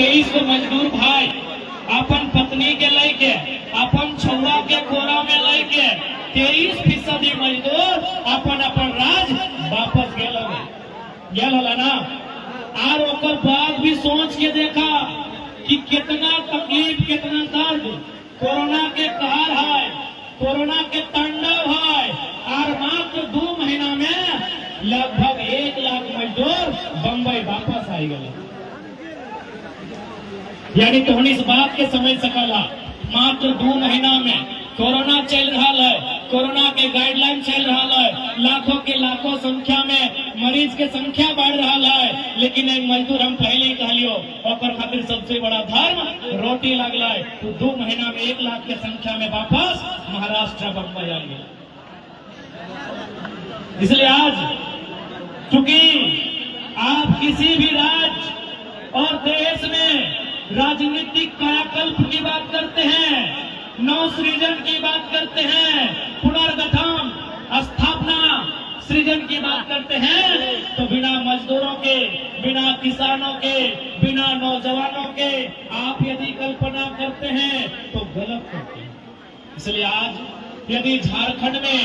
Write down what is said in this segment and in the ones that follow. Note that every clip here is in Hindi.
23 को मजदूर भाई अपन पत्नी के लेके अपन छुआ के कोरा में लेके 23% मजदूर अपन अपन राज वापस गेल होला ना। और ओकर बाद भी सोच के देखा कि कितना तकलीफ कितना दर्द कोरोना के कहर है, कोरोना के तांडव है। और मात्र 2 महीना में लगभग 1 लाख मजदूर बम्बई वापस आई गए। यानी तो इस बात के समझ सकला मात्र 2 महीना में कोरोना चल रहा है, कोरोना के गाइडलाइन चल रहा है, लाखों के लाखों संख्या में मरीज के संख्या बढ़ रहा है, लेकिन एक मजदूर हम पहले ही कहलियो और खातिर सबसे बड़ा धर्म रोटी लगला है। तो 2 महीना में 1 लाख के संख्या में वापस महाराष्ट्र बम्बई आई गया। इसलिए आज चूंकि आप किसी भी राज्य और देश में राजनीतिक कायाकल्प की बात करते हैं, नवसृजन की बात करते हैं, पुनर्गठन स्थापना सृजन की बात करते हैं, तो बिना मजदूरों के, बिना किसानों के, बिना नौजवानों के आप यदि कल्पना करते हैं तो गलत करते हैं। इसलिए आज यदि झारखंड में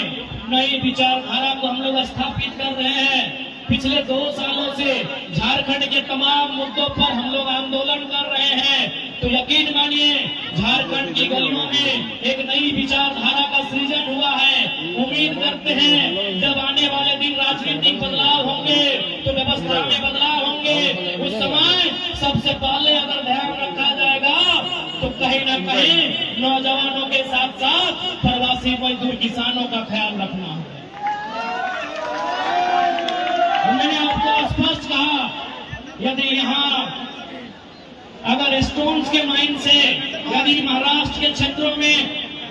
नई विचारधारा को हम लोग स्थापित कर रहे हैं, पिछले 2 सालों से झारखंड के तमाम मुद्दों पर हम लोग आंदोलन कर रहे हैं, तो यकीन मानिए झारखंड की गलियों में एक नई विचारधारा का सृजन हुआ है। उम्मीद करते हैं जब आने वाले दिन राजनीतिक बदलाव होंगे तो व्यवस्था में बदलाव होंगे, उस समय सबसे पहले अगर ध्यान रखा जाएगा तो कहीं न कहीं नौजवानों के साथ साथ प्रवासी मजदूर किसानों का ख्याल रखना है। मैंने आपको स्पष्ट कहा, यदि यहाँ अगर स्टोन्स के माइन से, यदि महाराष्ट्र के क्षेत्रों में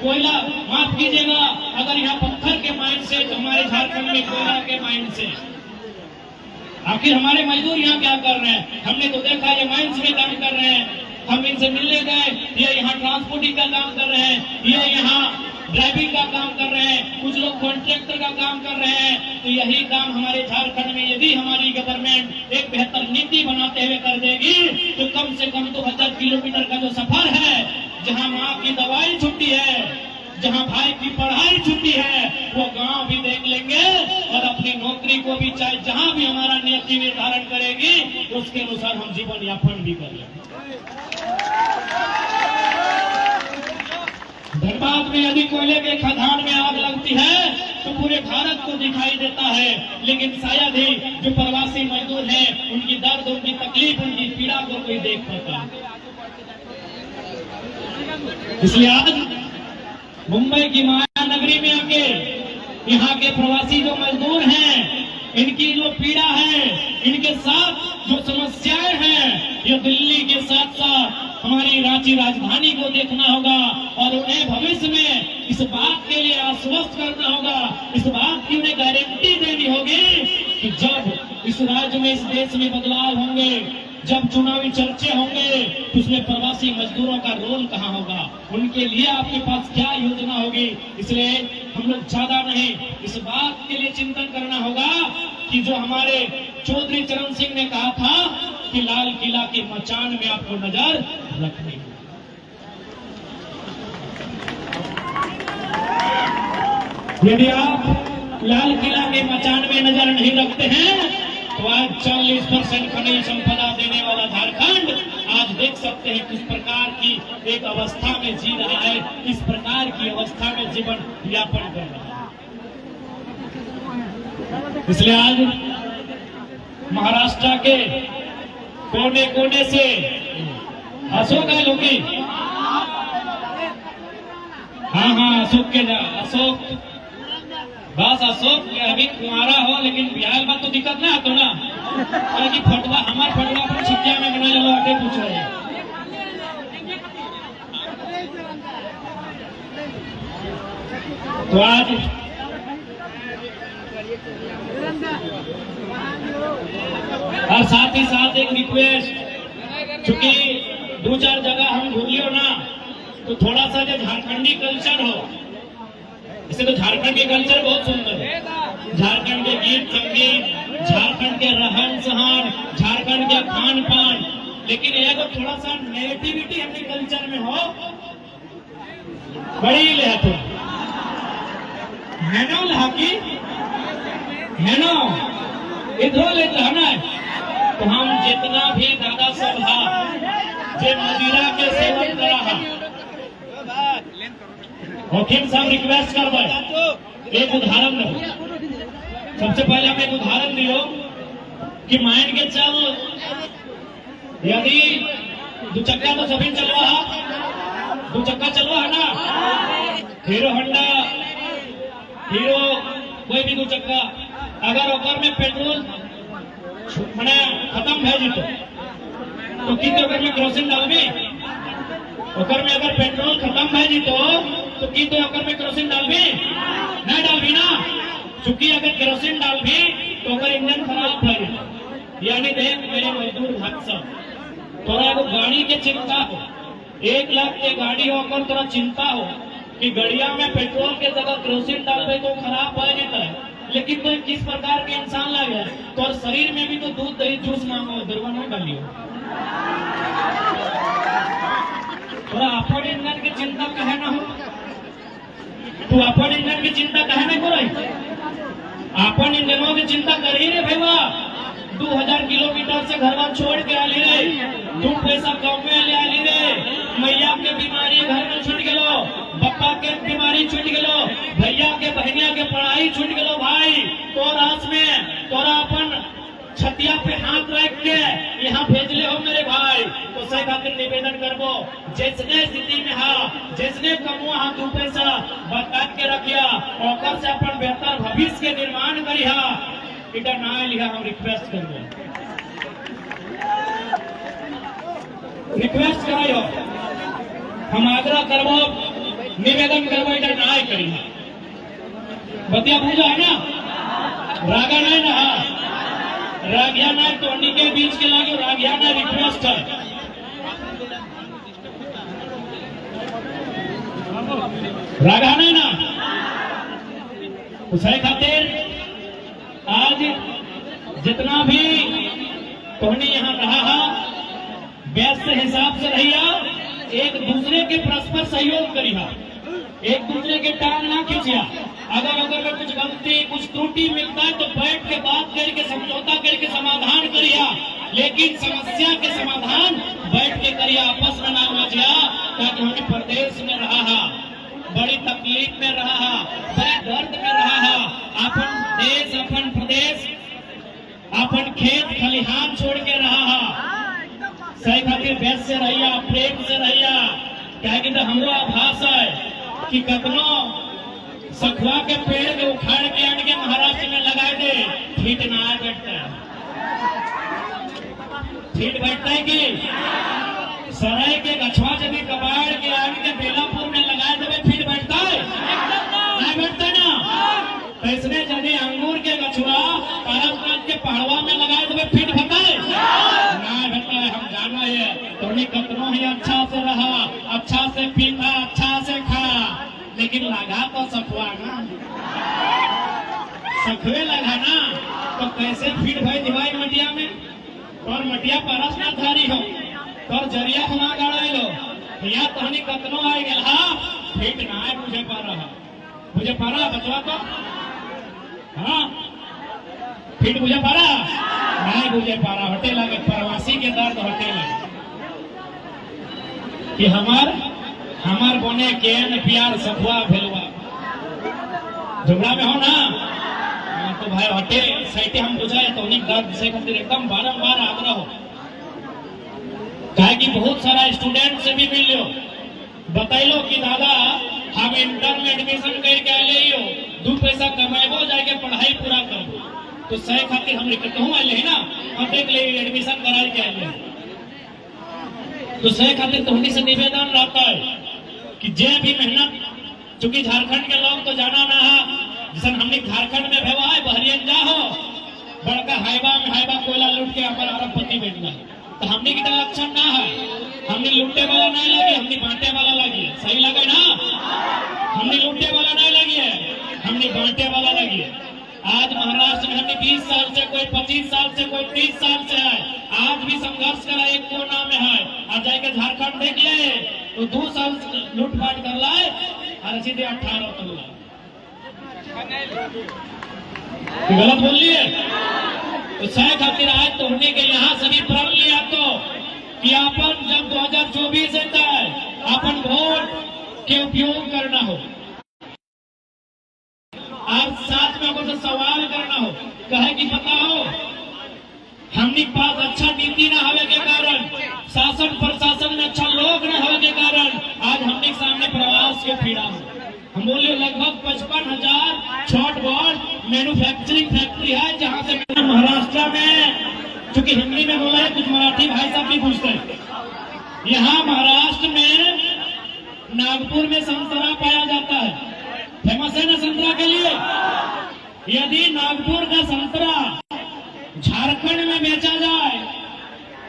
कोयला, माफ कीजिएगा, अगर यहाँ पत्थर के माइन से, तो हमारे झारखंड में कोयला के माइन से, आखिर हमारे मजदूर यहाँ क्या कर रहे हैं? हमने तो देखा ये माइंस में काम कर रहे हैं, हम इनसे मिलने गए, ये यहाँ ट्रांसपोर्टिंग का काम कर रहे हैं, ये यहाँ ड्राइविंग का काम कर रहे हैं, कुछ लोग कॉन्ट्रैक्टर का काम कर रहे हैं। तो यही काम हमारे झारखंड में यदि हमारी गवर्नमेंट एक बेहतर नीति बनाते हुए कर देगी तो कम से कम 2000 किलोमीटर का जो सफर है, जहां माँ की दवाई छुट्टी है, जहां भाई की पढ़ाई छुट्टी है, वो गांव भी देख लेंगे और अपनी नौकरी को भी, चाहे जहां भी हमारा नियति निर्धारण करेगी उसके अनुसार हम जीवन यापन भी कर लेंगे। धनबाद में यदि कोयले के खदान में आग लगती है तो पूरे भारत को दिखाई देता है, लेकिन शायद ही जो प्रवासी मजदूर हैं उनकी दर्द, उनकी तकलीफ, उनकी पीड़ा को कोई देख पाता है। इसलिए आज मुंबई की माया नगरी में आके यहाँ के प्रवासी जो मजदूर हैं, इनकी जो पीड़ा है, इनके साथ जो समस्याएं हैं, ये दिल्ली के साथ साथ हमारी रांची राजधानी को देखना होगा और उन्हें भविष्य में इस बात के लिए आश्वस्त करना होगा, इस बात की उन्हें गारंटी देनी होगी कि जब इस राज्य में, इस देश में बदलाव होंगे, जब चुनावी चर्चे होंगे तो उसमें प्रवासी मजदूरों का रोल कहाँ होगा, उनके लिए आपके पास क्या योजना होगी। इसलिए हम लोग ज्यादा नहीं, इस बात के लिए चिंतन करना होगा कि जो हमारे चौधरी चरण सिंह ने कहा था कि लाल किला के मचान में आपको नजर रखनी है। यदि आप लाल किला के मचान में नजर नहीं रखते हैं तो आज 40% खनिज संपदा देने वाला झारखंड आज देख सकते हैं किस प्रकार की एक अवस्था में जी रहा है, किस प्रकार की अवस्था में जीवन यापन कर रहा है। इसलिए आज महाराष्ट्र के कोने कोने से अशोक है लोगी, हाँ अशोक के अशोक, बस अशोक अभी कुमारा हो लेकिन बिहार में तो दिक्कत ना तो ना, कि फटवा हमारे फटवा अपने छिटिया में बना लो आगे पूछ रहे हैं। तो आज और साथ ही साथ एक रिक्वेस्ट, चूंकि 2-4 जगह हम घूमियो ना तो थोड़ा सा जो झारखंडी कल्चर हो, इसे तो झारखंड के कल्चर बहुत सुंदर है, झारखंड के गीत संगीत, झारखंड के रहन सहन, झारखंड के खान पान, लेकिन ये तो थोड़ा सा नेगेटिविटी अपने कल्चर में हो बड़ी ले तो है ना लहाकी है ना इधर ले रहना है। तो हम जितना भी दादा सभा जे मदिरा के सेवन करा है वकील साहब रिक्वेस्ट कर एक उदाहरण दो। सबसे पहले हम एक उदाहरण दियो कि मान के चल यदि दो चक्का तो सभी चलवा है, दो चक्का चलवा है ना, हीरो होंडा हीरो कोई भी दो चक्का अगर ओकर में पेट्रोल मैंने खत्म है जी तो की तो में केरोसिन डालबी ओकर में अगर पेट्रोल खत्म है जी तो की तो ओकर में केरोसिन डालबी नहीं डालबी ना। चूंकि अगर केरोसिन डालबी तो ओकर इंजन खराब है। यानी देख मेरे मजदूर भाई सब तोरा एगो गाड़ी के चिंता हो, 1 लाख के गाड़ी होकर तोरा चिंता हो कि गड़िया में पेट्रोल के जगह केरोसिन डालबे तो खराब है जाता है। लेकिन तो किस प्रकार के इंसान लगे तो और शरीर में भी तो दूध दही जूस मांगो दुर्गन में डालियो। थोड़ा अपन इंजन की चिंता कहे ना हो, तू अपन इंजन की चिंता कहे नहीं करो, अपन इंजनों की चिंता कर ही रे भैया। 2000 किलोमीटर से घर छोड़ के आली रे, 2 पैसा गाँव में ले आली रे, मैया के बीमारी घर में छूट गलो, बप्पा के बीमारी छूट गलो, भैया के बहनिया के पढ़ाई छूट गलो भाई। तो रास में तोरा अपन छतिया पे हाथ रख के यहाँ भेजले हो मेरे भाई। तो सही खातिर निवेदन करबो जिसने स्थिति में हा जिसने कमुआ हा 2 पैसा बता के रखिया और से अपन बेहतर भविष्य के निर्माण करिया इटा ना लिया। हम रिक्वेस्ट करबो रिक्वेस्ट करायो हम आग्रह करबो निवेदन करबो इटा ना करिया। बतिया पूजा है ना रागा नहीं ना रागिया ना टोनी के बीच के लागे रागिया ना रिक्वेस्ट है रागा नहीं ना उसे खातिर आज जितना भी टोनी यहाँ रहा है व्यस्त हिसाब से रहिया, एक दूसरे के परस्पर सहयोग करिया, एक दूसरे के टांग ना खींचिया। अगर कुछ गलती कुछ त्रुटि मिलता है तो बैठ के बात करके समझौता करके समाधान करिया, लेकिन समस्या के समाधान बैठ के करिया, आपस में ना मचिया। ताकि हमें प्रदेश में रहा है बड़ी तकलीफ में रहा है, बड़े दर्द में रहा है, अपन देश अपन प्रदेश अपन खेत खलिहान छोड़ के रहा है। सही खातिर बेस से रहिया, प्रेम से रहिया, क्या कि हमरो आभास है कि कतनो सखुआ के पेड़ में उखाड़ के आन के महाराष्ट्र में लगा दे ठीक ना बैठता है, ठीक बैठता है कि सराय के गछवा जब कबाड़ के आन के बेलापुर में लगा दे फिर बैठता है नहीं बैठता ना। तो इसने यदि अंगूर के गछवा पारसनाथ के पहाड़वा में लगा दे फिर बैठता है ना बैठता है। हम जाना है तो कतनो ही अच्छा से रहा, अच्छा से पीता, अच्छा से खा, लेकिन लगा तो सखुआ ना, सखुए लगा ना तो कैसे फिट भाई दिवाई मटिया में और मटिया पारसनाथ धारी हो और जरिया घुमा गाड़ा लो यहाँ तहनी कतनो आ गया फिट ना है मुझे पा रहा बचवा तो हाँ फिट मुझे पा रहा नहीं मुझे पा रहा हटे लगे प्रवासी के दर्द हटे लगे कि हमार बोने के प्यार सखुआ भेलुआ झुमरा में हो ना तो भाई हटे सैटे हम बुझाए तो उन्हीं दर्द से खातिर एकदम बारंबार आग्रह हो कहे कि बहुत सारा स्टूडेंट से भी मिल लो बतैलो कि दादा हम इंटर में एडमिशन करके आए हो 2 पैसा कमाएबो जाके पढ़ाई पूरा करबो तो सही खातिर हम कहूँ आए ना हम देख ले एडमिशन कराए के आए तो सही खातिर तो से निवेदन रहता है कि जे भी मेहनत चूंकि झारखंड के लोग तो जाना ना है जिसन हमने झारखंड में भेवा है बहरियन जा हो बड़का हाईवा कोयला लूट के अपन अरबपति बैठ गए तो हमने की लक्षण ना है, हमने लूटने वाला नहीं लगी, हमने बांटे वाला लगी। सही लगे ना, हमने लूटने वाला नहीं लगी है, हमने बांटे वाला लगी है। आज महाराष्ट्र में हमने 20 साल से, कोई 25 साल से, कोई 30 साल से है, आज भी संघर्ष करा एक कोना में है। और जाके झारखंड देख ले तो 2 साल लूटपाट कर लाए और सीधे 18 कर लाए। गलत बोल लिए तो सह खातिर आज तो होने के यहाँ सभी प्रण लिया तो कि अपन जब 2024 आता है अपन वोट के उपयोग करना हो और साथ में अगर तो सवाल करना हो, कहे कि पता हो हमने पास अच्छा नीति न होने के कारण, शासन प्रशासन में अच्छा लोग न होने के कारण आज हमने सामने प्रवास के पीड़ा हो। हम बोले लगभग 55,000 छोट बड़ मैन्युफैक्चरिंग फैक्ट्री है जहां से महाराष्ट्र में, चूंकि हिंदी में बोला है कुछ मराठी भाई साहब भी पूछते हैं, यहाँ महाराष्ट्र में नागपुर में संतरा पाया जाता है, फेमस है ना संतरा के लिए। यदि नागपुर का संतरा झारखंड में बेचा जाए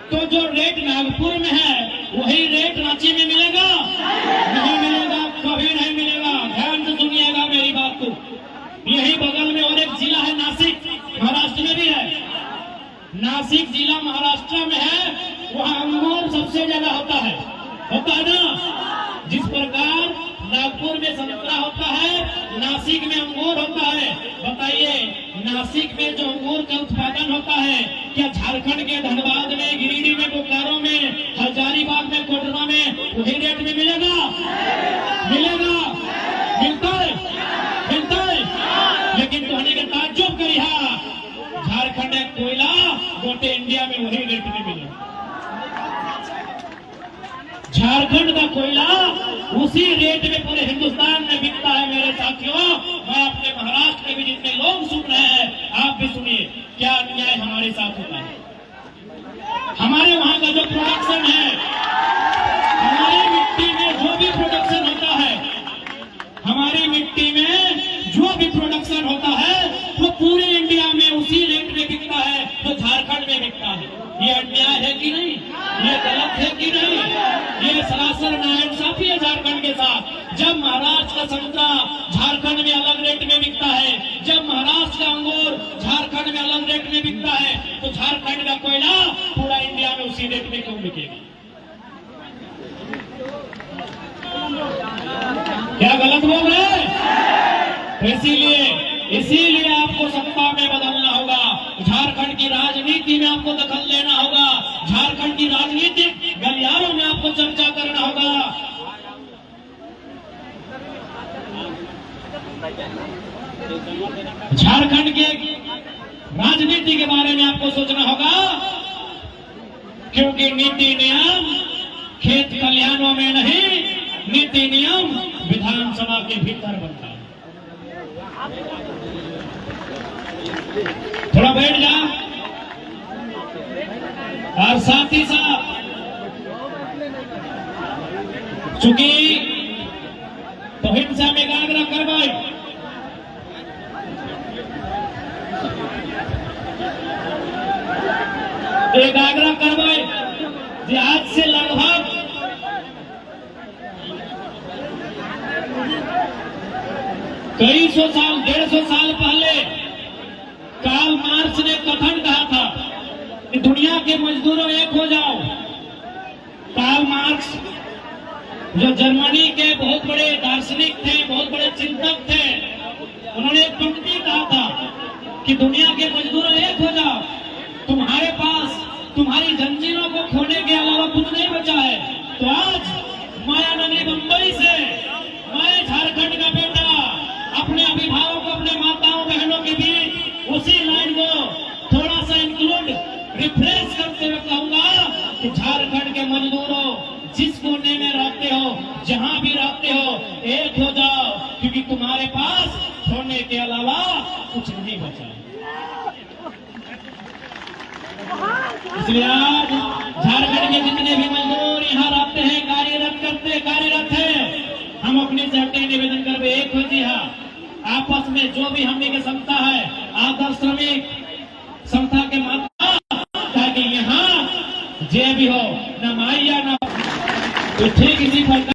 तो जो रेट नागपुर में है वही रेट रांची में मिलेगा? नहीं मिलेगा, कभी नहीं मिलेगा। ध्यान से सुनिएगा मेरी बात को। यही बगल में और एक जिला है नासिक, महाराष्ट्र में भी है। नासिक जिला महाराष्ट्र में है, वहाँ अंगूर सबसे ज्यादा होता है ना। जिस प्रकार नागपुर में संतरा होता है, नासिक में अंगूर होता है। बताइए नासिक में जो अंगूर का उत्पादन होता है, क्या झारखंड के धनबाद में, गिरिडीह में, बोकारो में, हजारीबाग में, कोडरमा में वही रेट में मिलेगा? मिलेगा? मिलता है? मिलता है? लेकिन तो के ताज्जुब करी झारखंड कोयला गोटे इंडिया में वही रेट में मिलेगा। झारखंड का कोयला उसी रेट में पूरे हिंदुस्तान में बिकता है। मेरे साथियों, मैं अपने महाराष्ट्र के भी जितने लोग सुन रहे हैं आप भी सुनिए, क्या अन्याय हमारे साथ होता है। हमारे वहां का जो प्रोडक्शन है, हमारी मिट्टी में जो भी प्रोडक्शन होता है, हमारी मिट्टी में जो भी प्रोडक्शन होता है वो पूरे इंडिया में उसी रेट में बिकता है जो झारखंड में बिकता है। ये अन्याय है कि नहीं? ये गलत है कि नहीं? ये सरासर नाइंसाफी है झारखंड के साथ। जब महाराष्ट्र का संतरा झारखंड में अलग रेट में बिकता है, जब महाराष्ट्र का अंगूर झारखंड में अलग रेट में बिकता है, तो झारखंड का कोयला पूरा इंडिया में उसी रेट में क्यों बिकेगा? क्या गलत बोल रहे हैं? इसीलिए आपको सत्ता में बदलना होगा। झारखंड की राजनीति में आपको दखल लेना होगा। झारखंड की राजनीतिक गलियारों में आपको चर्चा करना होगा। झारखंड के राजनीति के बारे में आपको सोचना होगा, क्योंकि नीति नियम खेत खलिहानों में नहीं, नीति नियम विधानसभा के भीतर बनता है। थोड़ा बैठ जा। और साथ ही साथ चूंकि तो हिंसा में एकाग्र करवाई, एकाग्र करवाई आज से लगभग कई सौ साल, 150 साल पहले कार्ल मार्क्स ने कथन कहा था कि दुनिया के मजदूरों एक हो जाओ। कार्ल मार्क्स जो जर्मनी के बहुत बड़े दार्शनिक थे, बहुत बड़े चिंतक थे, उन्होंने एक पंक्ति कहा था कि दुनिया के मजदूरों एक हो जाओ। तुम्हारे पास तुम्हारी जंजीरों को खोने के अलावा कुछ नहीं बचा है। तो आज मायानगरी बंबई से मैं झारखंड का बेटा अपने अभिभावक, अपने माताओं बहनों के बीच उसी लाइन को थोड़ा सा इंक्लूड, रिफ्रेश करते हुए कहूंगा कि झारखंड के मजदूरों, जिस कोने में रहते हो, जहां भी रहते हो, एक हो जाओ, क्योंकि तुम्हारे पास खोने के अलावा कुछ नहीं बचा है। इसलिए आज झारखंड के जितने भी मजदूर यहाँ रहते हैं, कार्यरत हैं, हम अपने से हटे निवेदन कर एक हो जी हाँ, आपस में जो भी हमने के संस्था है, आदर्श श्रमिक संस्था के माध्यम, ताकि यहाँ जे भी हो न माइया न, तो ठीक इसी प्रकार